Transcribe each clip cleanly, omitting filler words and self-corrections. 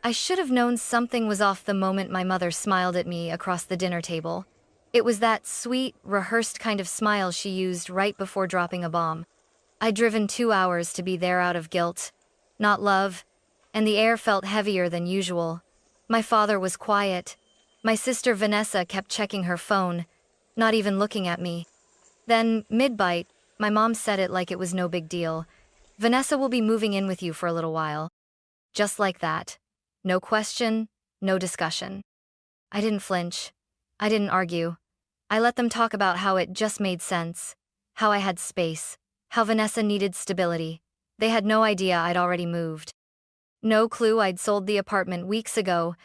I should have known something was off the moment my mother smiled at me across the dinner table. It was that sweet, rehearsed kind of smile she used right before dropping a bomb. I'd driven 2 hours to be there out of guilt, not love, and the air felt heavier than usual. My father was quiet. My sister Vanessa kept checking her phone, not even looking at me. Then, mid-bite, my mom said it like it was no big deal. Vanessa will be moving in with you for a little while. Just like that. No question, no discussion. I didn't flinch. I didn't argue. I let them talk about how it just made sense, how I had space, how Vanessa needed stability. They had no idea I'd already moved. No clue I'd sold the apartment weeks ago,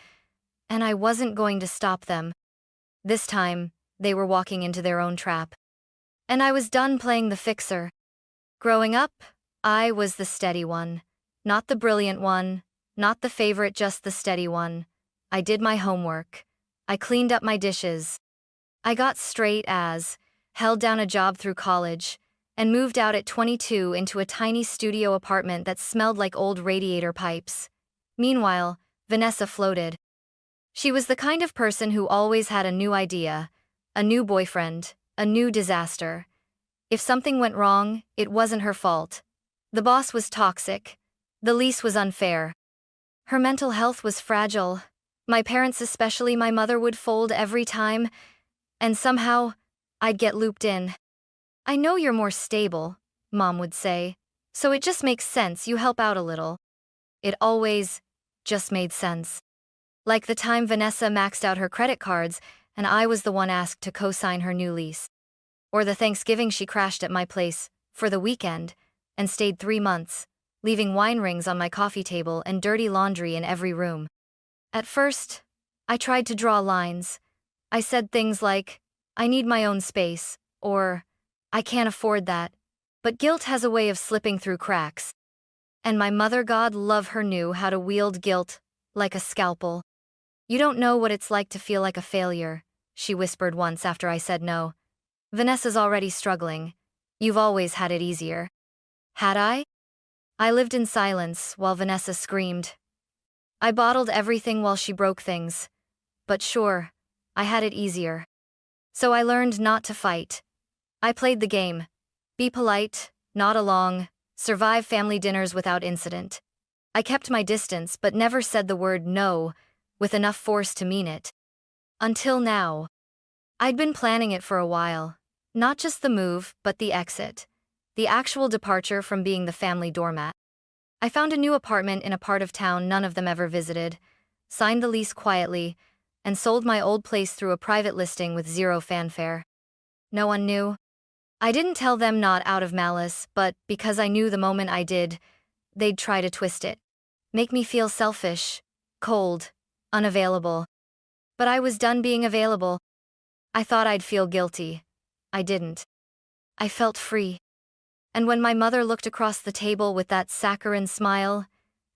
and I wasn't going to stop them. This time, they were walking into their own trap. And I was done playing the fixer. Growing up, I was the steady one. Not the brilliant one, not the favorite, just the steady one. I did my homework. I cleaned up my dishes. I got straight A's, held down a job through college, and moved out at 22 into a tiny studio apartment that smelled like old radiator pipes. Meanwhile, Vanessa floated. She was the kind of person who always had a new idea, a new boyfriend, a new disaster. If something went wrong, it wasn't her fault. The boss was toxic. The lease was unfair. Her mental health was fragile. My parents, especially my mother, would fold every time, and somehow, I'd get looped in. "I know you're more stable," Mom would say, "so it just makes sense you help out a little." It always just made sense. Like the time Vanessa maxed out her credit cards and I was the one asked to co-sign her new lease. Or the Thanksgiving she crashed at my place for the weekend and stayed 3 months, leaving wine rings on my coffee table and dirty laundry in every room. At first, I tried to draw lines. I said things like, "I need my own space," or, "I can't afford that." But guilt has a way of slipping through cracks. And my mother, God love her, knew how to wield guilt like a scalpel. "You don't know what it's like to feel like a failure," she whispered once after I said no. "Vanessa's already struggling. You've always had it easier." Had I? I lived in silence while Vanessa screamed. I bottled everything while she broke things. But sure, I had it easier. So I learned not to fight. I played the game. Be polite, nod along, survive family dinners without incident. I kept my distance but never said the word no with enough force to mean it. Until now. I'd been planning it for a while. Not just the move, but the exit. The actual departure from being the family doormat. I found a new apartment in a part of town none of them ever visited, signed the lease quietly, and sold my old place through a private listing with zero fanfare. No one knew. I didn't tell them, not out of malice, but because I knew the moment I did, they'd try to twist it. Make me feel selfish, cold, unavailable. But I was done being available. I thought I'd feel guilty. I didn't. I felt free. And when my mother looked across the table with that saccharine smile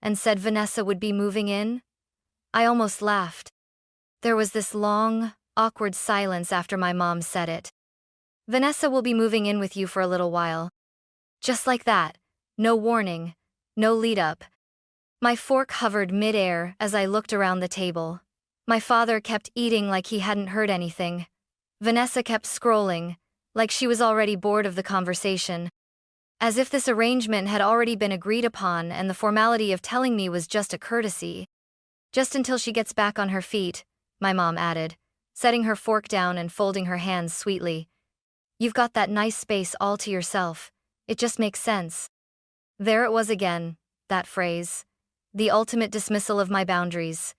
and said Vanessa would be moving in, I almost laughed. There was this long, awkward silence after my mom said it. "Vanessa will be moving in with you for a little while." Just like that. No warning. No lead-up. My fork hovered mid-air as I looked around the table. My father kept eating like he hadn't heard anything. Vanessa kept scrolling, like she was already bored of the conversation. As if this arrangement had already been agreed upon and the formality of telling me was just a courtesy. "Just until she gets back on her feet," my mom added, setting her fork down and folding her hands sweetly. "You've got that nice space all to yourself. It just makes sense." There it was again, that phrase. The ultimate dismissal of my boundaries.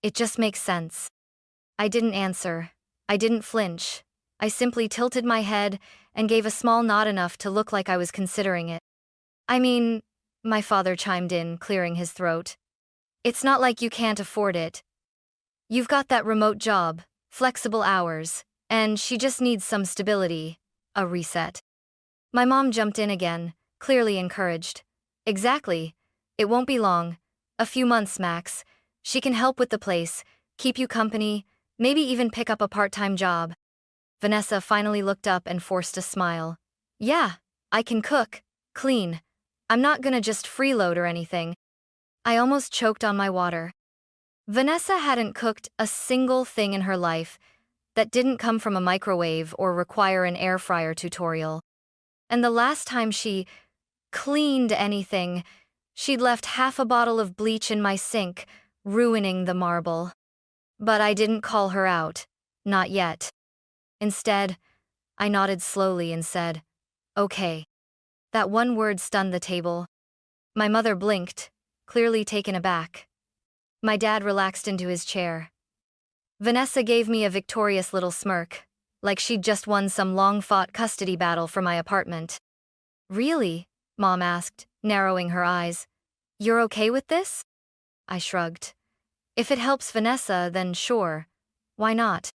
It just makes sense. I didn't answer. I didn't flinch. I simply tilted my head and gave a small nod, enough to look like I was considering it. "I mean," my father chimed in, clearing his throat, "it's not like you can't afford it. You've got that remote job, flexible hours, and she just needs some stability, a reset." My mom jumped in again, clearly encouraged. "Exactly. It won't be long. A few months max. She can help with the place, keep you company, maybe even pick up a part-time job." Vanessa finally looked up and forced a smile. "Yeah, I can cook, clean. I'm not gonna just freeload or anything." I almost choked on my water. Vanessa hadn't cooked a single thing in her life that didn't come from a microwave or require an air fryer tutorial. And the last time she cleaned anything, she'd left half a bottle of bleach in my sink, ruining the marble. But I didn't call her out. Not yet. Instead, I nodded slowly and said, "Okay." That one word stunned the table. My mother blinked, clearly taken aback. My dad relaxed into his chair. Vanessa gave me a victorious little smirk, like she'd just won some long-fought custody battle for my apartment. "Really?" Mom asked, narrowing her eyes. "You're okay with this?" I shrugged. "If it helps Vanessa, then sure. Why not?"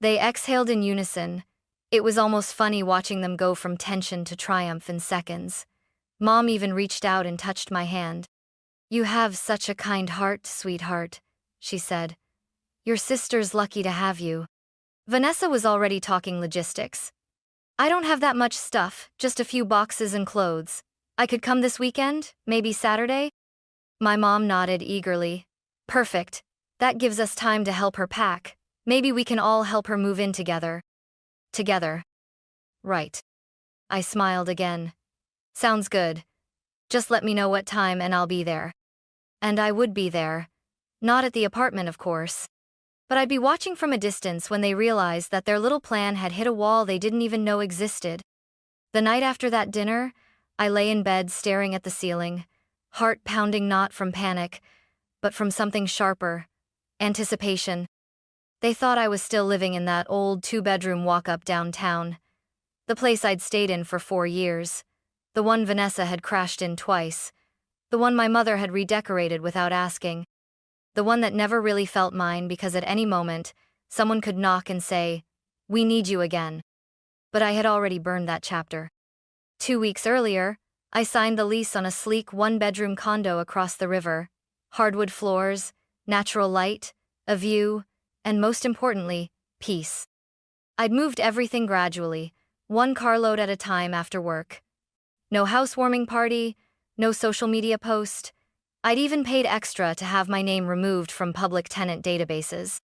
They exhaled in unison. It was almost funny watching them go from tension to triumph in seconds. Mom even reached out and touched my hand. "You have such a kind heart, sweetheart," she said. "Your sister's lucky to have you." Vanessa was already talking logistics. "I don't have that much stuff, just a few boxes and clothes. I could come this weekend, maybe Saturday?" My mom nodded eagerly. "Perfect. That gives us time to help her pack. Maybe we can all help her move in together." Together. Right. I smiled again. "Sounds good. Just let me know what time and I'll be there." And I would be there. Not at the apartment, of course. But I'd be watching from a distance when they realized that their little plan had hit a wall they didn't even know existed. The night after that dinner, I lay in bed staring at the ceiling, heart pounding not from panic, but from something sharper, anticipation. They thought I was still living in that old two-bedroom walk-up downtown, the place I'd stayed in for 4 years, the one Vanessa had crashed in twice, the one my mother had redecorated without asking, the one that never really felt mine because at any moment, someone could knock and say, "We need you again." But I had already burned that chapter. 2 weeks earlier, I signed the lease on a sleek one-bedroom condo across the river. Hardwood floors, natural light, a view, and most importantly, peace. I'd moved everything gradually, one carload at a time after work. No housewarming party, no social media post. I'd even paid extra to have my name removed from public tenant databases.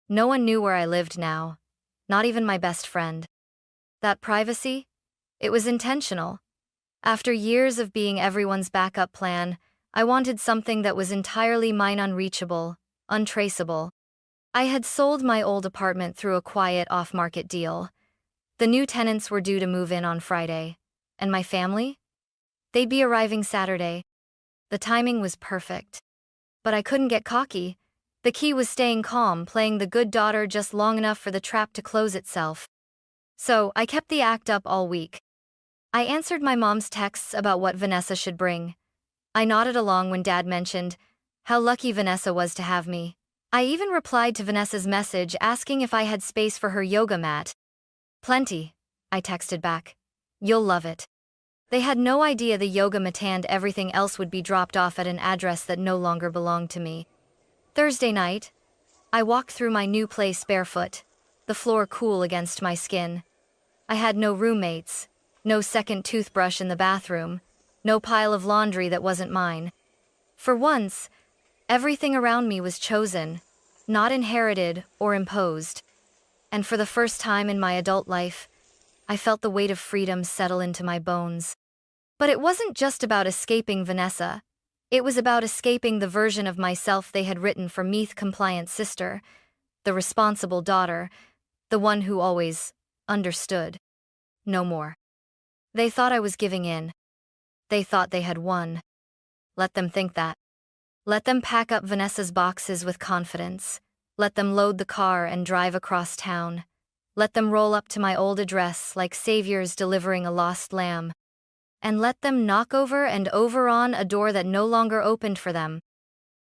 No one knew where I lived now, not even my best friend. That privacy? It was intentional. After years of being everyone's backup plan, I wanted something that was entirely mine, unreachable, untraceable. I had sold my old apartment through a quiet off-market deal. The new tenants were due to move in on Friday. And my family? They'd be arriving Saturday. The timing was perfect. But I couldn't get cocky. The key was staying calm, playing the good daughter just long enough for the trap to close itself. So I kept the act up all week. I answered my mom's texts about what Vanessa should bring. I nodded along when Dad mentioned how lucky Vanessa was to have me. I even replied to Vanessa's message asking if I had space for her yoga mat. "Plenty," I texted back. "You'll love it." They had no idea the yoga mat and everything else would be dropped off at an address that no longer belonged to me. Thursday night, I walked through my new place barefoot, the floor cool against my skin. I had no roommates, no second toothbrush in the bathroom, no pile of laundry that wasn't mine. For once, everything around me was chosen, not inherited or imposed. And for the first time in my adult life, I felt the weight of freedom settle into my bones. But it wasn't just about escaping Vanessa. It was about escaping the version of myself they had written for Meath-compliant sister, the responsible daughter, the one who always understood. No more. They thought I was giving in. They thought they had won. Let them think that. Let them pack up Vanessa's boxes with confidence. Let them load the car and drive across town. Let them roll up to my old address like saviors delivering a lost lamb. And let them knock over and over on a door that no longer opened for them.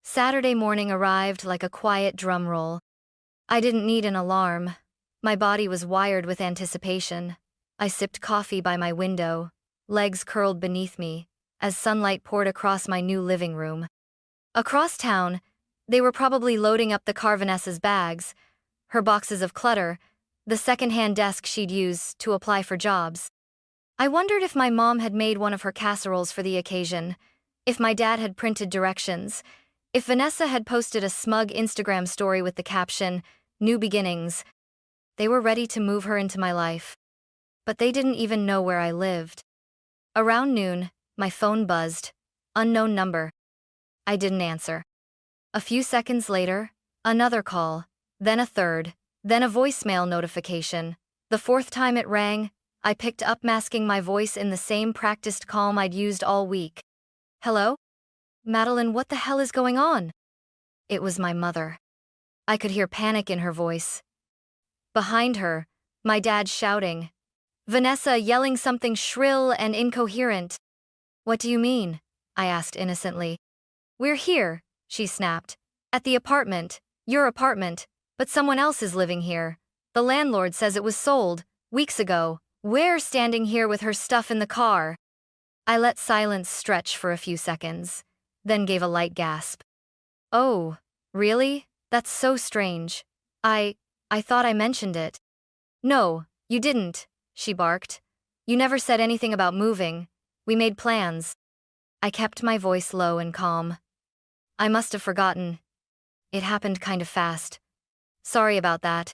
Saturday morning arrived like a quiet drum roll. I didn't need an alarm. My body was wired with anticipation. I sipped coffee by my window, legs curled beneath me, as sunlight poured across my new living room. Across town, they were probably loading up the car Vanessa's bags, her boxes of clutter, the second-hand desk she'd use to apply for jobs. I wondered if my mom had made one of her casseroles for the occasion, if my dad had printed directions, If Vanessa had posted a smug Instagram story with the caption, "New beginnings," they were ready to move her into my life. But they didn't even know where I lived. Around noon, my phone buzzed. Unknown number. I didn't answer. A few seconds later, another call, then a third, then a voicemail notification. The fourth time it rang, I picked up, masking my voice in the same practiced calm I'd used all week. "Hello? Madeline, what the hell is going on?" It was my mother. I could hear panic in her voice. Behind her, my dad shouting. Vanessa yelling something shrill and incoherent. "What do you mean?" I asked innocently. "We're here," she snapped. "At the apartment, your apartment, but someone else is living here. The landlord says it was sold, weeks ago. We're standing here with her stuff in the car." I let silence stretch for a few seconds, then gave a light gasp. "Oh, really? That's so strange. I thought I mentioned it." "No, you didn't," she barked. "You never said anything about moving. We made plans." I kept my voice low and calm. "I must have forgotten. It happened kind of fast. Sorry about that."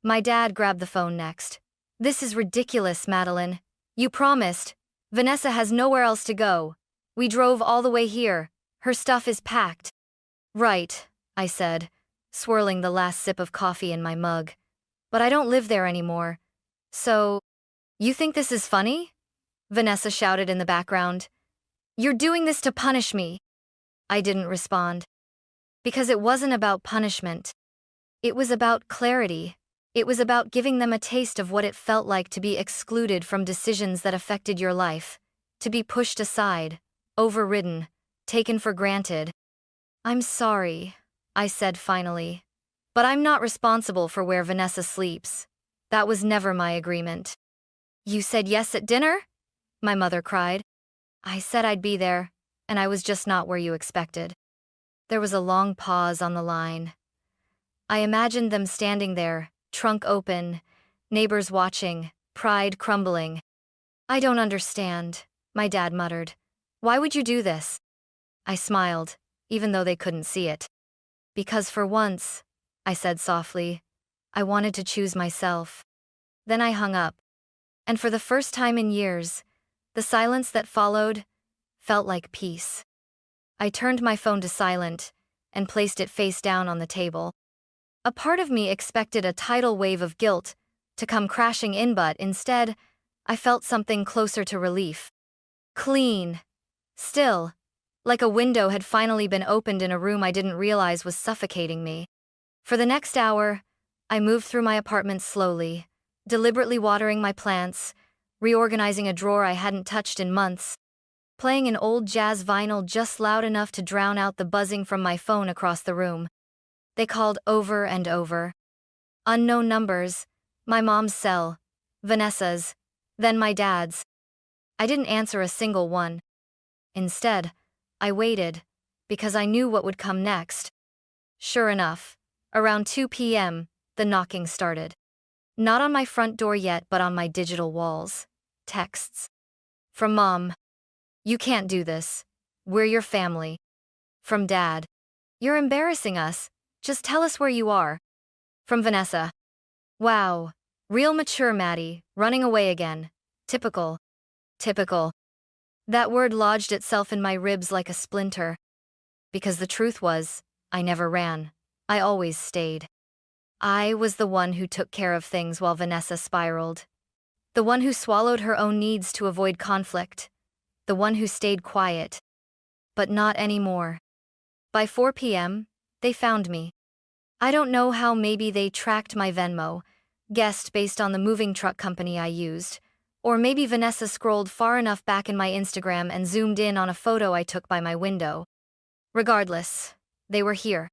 My dad grabbed the phone next. "This is ridiculous, Madeline. You promised. Vanessa has nowhere else to go. We drove all the way here. Her stuff is packed." "Right," I said, swirling the last sip of coffee in my mug. "But I don't live there anymore. So, you think this is funny?" Vanessa shouted in the background. "You're doing this to punish me." I didn't respond. Because it wasn't about punishment. It was about clarity. It was about giving them a taste of what it felt like to be excluded from decisions that affected your life, to be pushed aside, overridden, taken for granted. "I'm sorry," I said finally. "But I'm not responsible for where Vanessa sleeps. That was never my agreement." "You said yes at dinner?" my mother cried. "I said I'd be there, and I was just not where you expected." There was a long pause on the line. I imagined them standing there, trunk open, neighbors watching, pride crumbling. "I don't understand," my dad muttered. "Why would you do this?" I smiled, even though they couldn't see it. "Because for once," I said softly, "I wanted to choose myself." Then I hung up. And for the first time in years, the silence that followed felt like peace. I turned my phone to silent and placed it face down on the table. A part of me expected a tidal wave of guilt to come crashing in, but instead, I felt something closer to relief. Clean. Still. Like a window had finally been opened in a room I didn't realize was suffocating me. For the next hour, I moved through my apartment slowly, deliberately watering my plants, reorganizing a drawer I hadn't touched in months, playing an old jazz vinyl just loud enough to drown out the buzzing from my phone across the room. They called over and over. Unknown numbers, my mom's cell, Vanessa's, then my dad's. I didn't answer a single one. Instead, I waited, because I knew what would come next. Sure enough, around 2 p.m., the knocking started. Not on my front door yet, but on my digital walls. Texts. From Mom. "You can't do this. We're your family." From Dad. "You're embarrassing us. Just tell us where you are." From Vanessa. "Wow. Real mature Maddie, running away again. Typical. Typical." That word lodged itself in my ribs like a splinter. Because the truth was, I never ran. I always stayed. I was the one who took care of things while Vanessa spiraled. The one who swallowed her own needs to avoid conflict. The one who stayed quiet. But not anymore. By 4 p.m., they found me. I don't know how. Maybe they tracked my Venmo, guessed based on the moving truck company I used, or maybe Vanessa scrolled far enough back in my Instagram and zoomed in on a photo I took by my window. Regardless, they were here.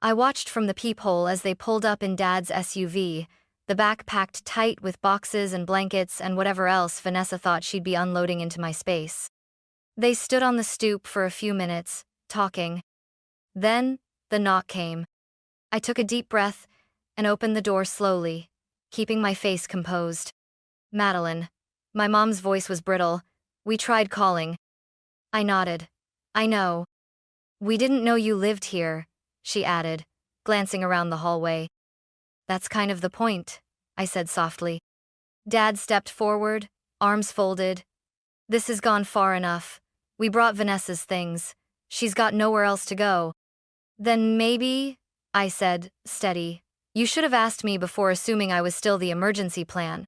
I watched from the peephole as they pulled up in Dad's SUV, the back packed tight with boxes and blankets and whatever else Vanessa thought she'd be unloading into my space. They stood on the stoop for a few minutes, talking. Then, the knock came. I took a deep breath and opened the door slowly, keeping my face composed. "Madeline." My mom's voice was brittle. "We tried calling." I nodded. "I know." We didn't know you lived here, she added, glancing around the hallway. That's kind of the point, I said softly. Dad stepped forward, arms folded. This has gone far enough. We brought Vanessa's things. She's got nowhere else to go. Then maybe, I said, steady. You should have asked me before assuming I was still the emergency plan.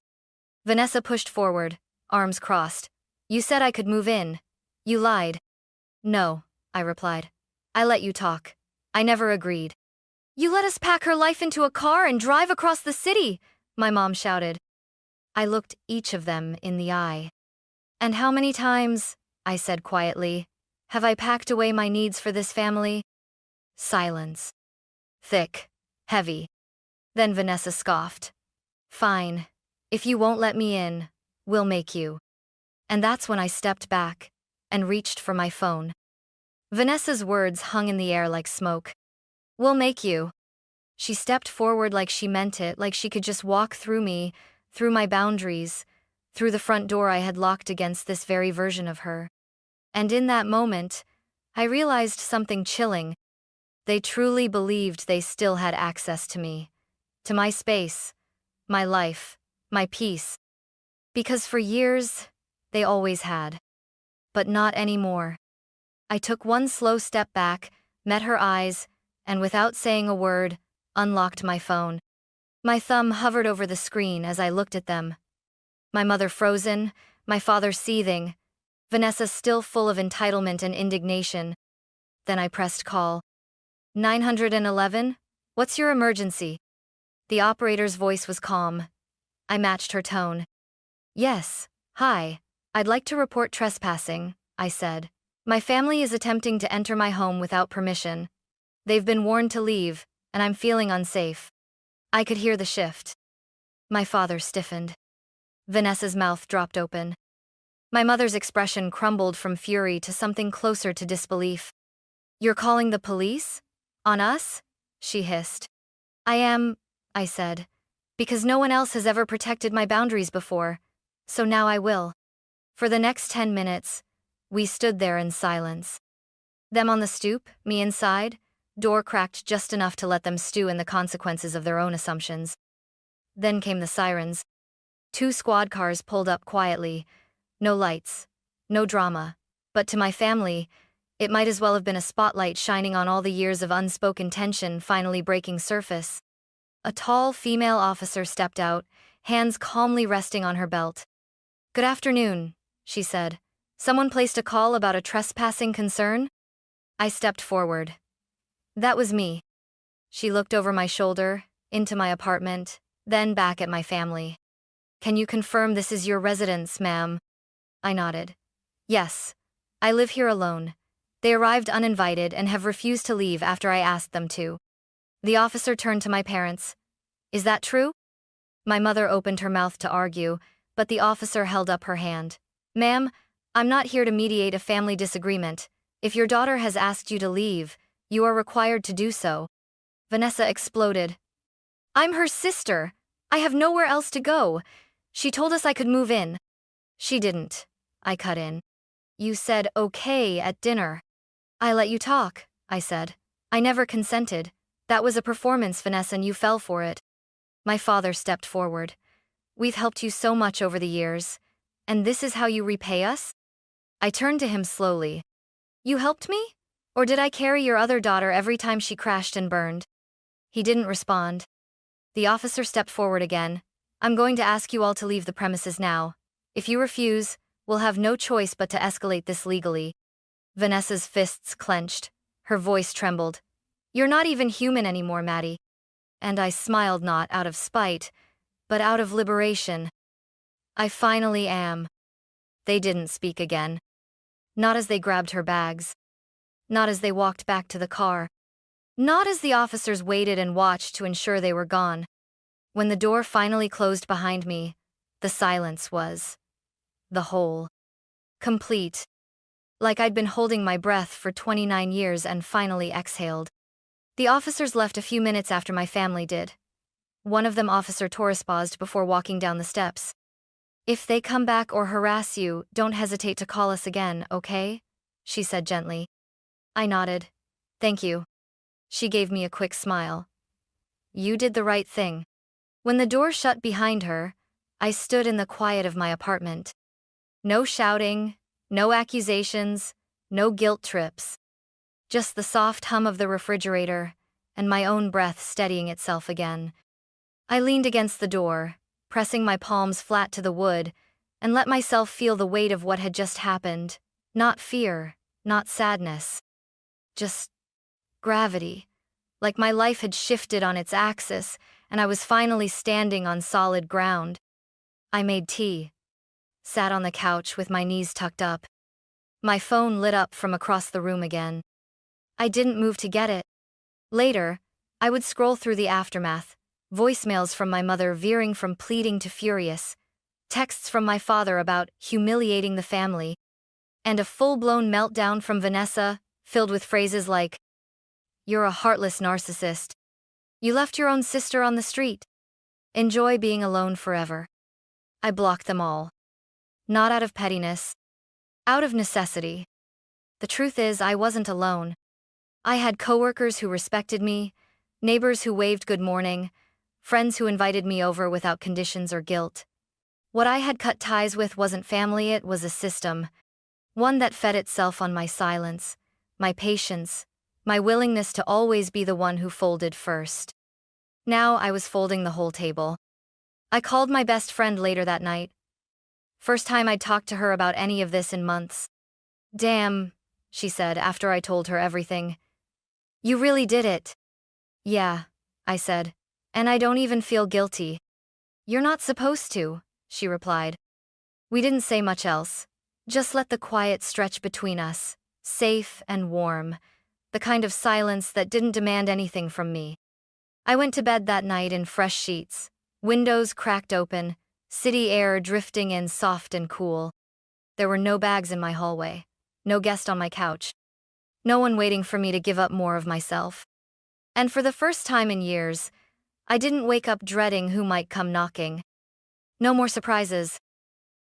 Vanessa pushed forward, arms crossed. You said I could move in. You lied. No, I replied. I let you talk. I never agreed. You let us pack her life into a car and drive across the city, my mom shouted. I looked each of them in the eye. And how many times, I said quietly, have I packed away my needs for this family? Silence. Thick. Heavy. Then Vanessa scoffed. Fine. If you won't let me in, we'll make you. And that's when I stepped back and reached for my phone. Vanessa's words hung in the air like smoke. We'll make you. She stepped forward like she meant it, like she could just walk through me, through my boundaries, through the front door I had locked against this very version of her. And in that moment, I realized something chilling. They truly believed they still had access to me, to my space, my life, my peace. Because for years, they always had. But not anymore. I took one slow step back, met her eyes, and without saying a word, unlocked my phone. My thumb hovered over the screen as I looked at them. My mother frozen, my father seething, Vanessa still full of entitlement and indignation. Then I pressed call. 911? What's your emergency? The operator's voice was calm. I matched her tone. Yes, hi, I'd like to report trespassing, I said. My family is attempting to enter my home without permission. They've been warned to leave, and I'm feeling unsafe. I could hear the shift. My father stiffened. Vanessa's mouth dropped open. My mother's expression crumbled from fury to something closer to disbelief. You're calling the police? On us? She hissed. I am, I said, because no one else has ever protected my boundaries before, so now I will. For the next 10 minutes, we stood there in silence. Them on the stoop, me inside, door cracked just enough to let them stew in the consequences of their own assumptions. Then came the sirens. 2 squad cars pulled up quietly. No lights, no drama, but to my family, it might as well have been a spotlight shining on all the years of unspoken tension finally breaking surface. A tall female officer stepped out, hands calmly resting on her belt. Good afternoon, she said. Someone placed a call about a trespassing concern? I stepped forward. That was me. She looked over my shoulder, into my apartment, then back at my family. Can you confirm this is your residence, ma'am? I nodded. Yes. I live here alone. They arrived uninvited and have refused to leave after I asked them to. The officer turned to my parents. Is that true? My mother opened her mouth to argue, but the officer held up her hand. Ma'am, I'm not here to mediate a family disagreement. If your daughter has asked you to leave, you are required to do so. Vanessa exploded. I'm her sister. I have nowhere else to go. She told us I could move in. She didn't. I cut in. You said okay at dinner. I let you talk, I said. I never consented. That was a performance, Vanessa, and you fell for it. My father stepped forward. We've helped you so much over the years, and this is how you repay us? I turned to him slowly. You helped me? Or did I carry your other daughter every time she crashed and burned? He didn't respond. The officer stepped forward again. I'm going to ask you all to leave the premises now. If you refuse, we'll have no choice but to escalate this legally. Vanessa's fists clenched. Her voice trembled. You're not even human anymore, Maddie. And I smiled, not out of spite, but out of liberation. I finally am. They didn't speak again. Not as they grabbed her bags. Not as they walked back to the car. Not as the officers waited and watched to ensure they were gone. When the door finally closed behind me, the silence was the whole. Complete. Like I'd been holding my breath for 29 years and finally exhaled. The officers left a few minutes after my family did. One of them, Officer Torres, paused before walking down the steps. If they come back or harass you, don't hesitate to call us again, okay? She said gently. I nodded. Thank you. She gave me a quick smile. You did the right thing. When the door shut behind her, I stood in the quiet of my apartment. No shouting, no accusations, no guilt trips. Just the soft hum of the refrigerator, and my own breath steadying itself again. I leaned against the door, pressing my palms flat to the wood, and let myself feel the weight of what had just happened. Not fear, not sadness. Just gravity. Like my life had shifted on its axis, and I was finally standing on solid ground. I made tea, sat on the couch with my knees tucked up. My phone lit up from across the room again. I didn't move to get it. Later, I would scroll through the aftermath, voicemails from my mother veering from pleading to furious, texts from my father about humiliating the family, and a full-blown meltdown from Vanessa, filled with phrases like, "You're a heartless narcissist. You left your own sister on the street. Enjoy being alone forever." I blocked them all. Not out of pettiness. Out of necessity. The truth is, I wasn't alone. I had coworkers who respected me, neighbors who waved good morning, friends who invited me over without conditions or guilt. What I had cut ties with wasn't family, it was a system. One that fed itself on my silence, my patience, my willingness to always be the one who folded first. Now I was folding the whole table. I called my best friend later that night. First time I'd talked to her about any of this in months. "Damn," she said after I told her everything. "You really did it." "Yeah," I said, "and I don't even feel guilty." "You're not supposed to," she replied. We didn't say much else. Just let the quiet stretch between us, safe and warm, the kind of silence that didn't demand anything from me. I went to bed that night in fresh sheets, windows cracked open, city air drifting in soft and cool. There were no bags in my hallway, no guest on my couch, no one waiting for me to give up more of myself. And for the first time in years, I didn't wake up dreading who might come knocking. No more surprises.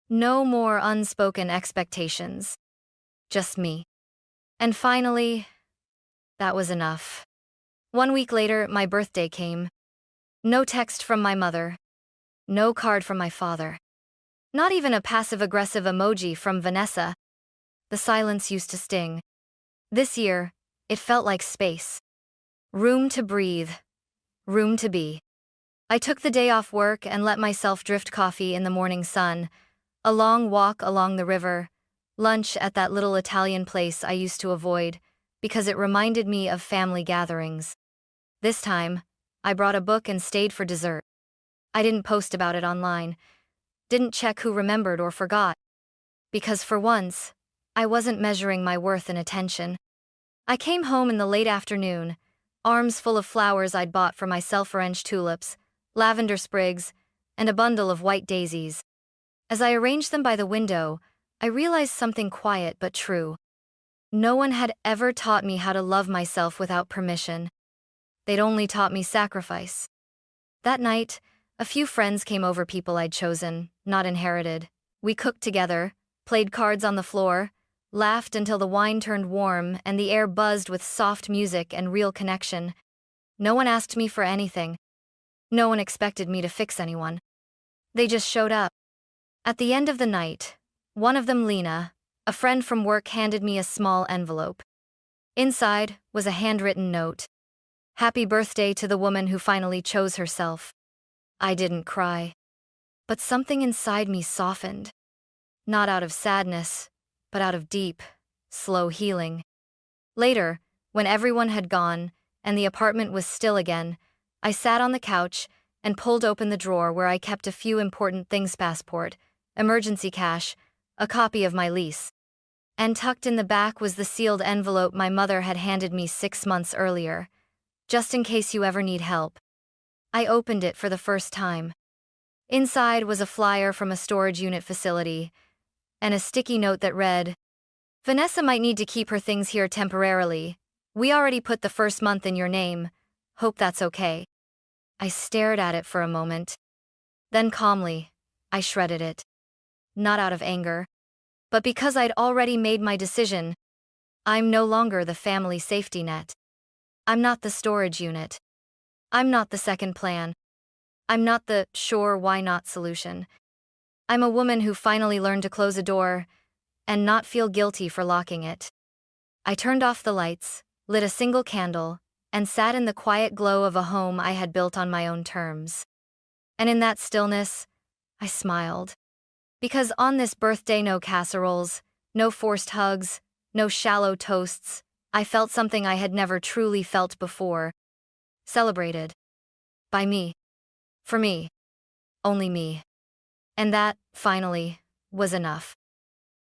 No more unspoken expectations. Just me. And finally, that was enough. 1 week later, my birthday came. No text from my mother. No card from my father. Not even a passive-aggressive emoji from Vanessa. The silence used to sting. This year, it felt like space. Room to breathe. Room to be. I took the day off work and let myself drift coffee in the morning sun, a long walk along the river, lunch at that little Italian place I used to avoid, because it reminded me of family gatherings. This time, I brought a book and stayed for dessert. I didn't post about it online, didn't check who remembered or forgot. Because for once, I wasn't measuring my worth in attention. I came home in the late afternoon, arms full of flowers I'd bought for myself, orange tulips, lavender sprigs, and a bundle of white daisies. As I arranged them by the window, I realized something quiet but true. No one had ever taught me how to love myself without permission. They'd only taught me sacrifice. That night, a few friends came over, people I'd chosen, not inherited. We cooked together, played cards on the floor, laughed until the wine turned warm and the air buzzed with soft music and real connection. No one asked me for anything. No one expected me to fix anyone. They just showed up. At the end of the night, one of them, Lena, a friend from work, handed me a small envelope. Inside was a handwritten note. Happy birthday to the woman who finally chose herself. I didn't cry. But something inside me softened. Not out of sadness, but out of deep, slow healing. Later, when everyone had gone and the apartment was still again, I sat on the couch and pulled open the drawer where I kept a few important things: passport, emergency cash, a copy of my lease. And tucked in the back was the sealed envelope my mother had handed me 6 months earlier. Just in case you ever need help. I opened it for the first time. Inside was a flyer from a storage unit facility, and a sticky note that read, "Vanessa might need to keep her things here temporarily. We already put the first month in your name. Hope that's okay." I stared at it for a moment. Then calmly, I shredded it. Not out of anger, but because I'd already made my decision. I'm no longer the family safety net. I'm not the storage unit. I'm not the second plan. I'm not the sure why not solution. I'm a woman who finally learned to close a door and not feel guilty for locking it. I turned off the lights, lit a single candle, and sat in the quiet glow of a home I had built on my own terms. And in that stillness, I smiled. Because on this birthday, no casseroles, no forced hugs, no shallow toasts, I felt something I had never truly felt before. Celebrated. By me. For me. Only me. And that, finally, was enough.